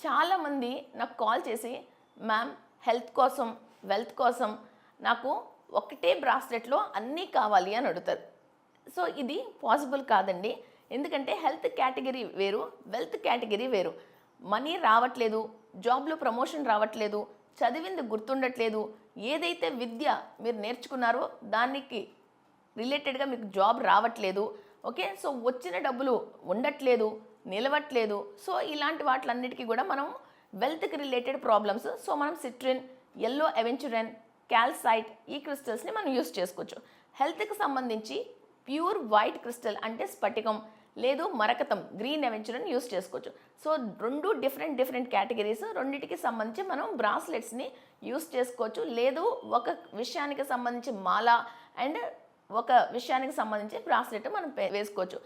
చాలామంది నాకు కాల్ చేసి మ్యామ్ హెల్త్ కోసం వెల్త్ కోసం నాకు ఒకటే బ్రాస్లెట్లో అన్నీ కావాలి అని అడుగుతారు. సో ఇది పాసిబుల్ కాదండి. ఎందుకంటే హెల్త్ కేటగిరీ వేరు, వెల్త్ కేటగిరీ వేరు. మనీ రావట్లేదు, జాబ్లో ప్రమోషన్ రావట్లేదు, చదివింది గుర్తుండట్లేదు, ఏదైతే విద్య మీరు నేర్చుకున్నారో దానికి రిలేటెడ్గా మీకు జాబ్ రావట్లేదు, ఓకే, సో వచ్చిన డబ్బులు ఉండట్లేదు, నిలవట్లేదు. సో ఇలాంటి వాటిలన్నిటికీ కూడా మనం వెల్త్కి రిలేటెడ్ ప్రాబ్లమ్స్. సో మనం సిట్రిన్, ఎల్లో అవెంచురన్, క్యాల్సైట్ ఈ క్రిస్టల్స్ని మనం యూస్ చేసుకోవచ్చు. హెల్త్కి సంబంధించి ప్యూర్ వైట్ క్రిస్టల్ అంటే స్ఫటికం లేదు మరకతం గ్రీన్ అవెంచురన్ యూస్ చేసుకోవచ్చు. సో రెండు డిఫరెంట్ కేటగిరీస్, రెండింటికి సంబంధించి మనం బ్రాస్లెట్స్ని యూస్ చేసుకోవచ్చు. లేదు ఒక విషయానికి సంబంధించి మాల అండ్ ఒక విషయానికి సంబంధించి బ్రాస్లెట్ మనం వేసుకోవచ్చు.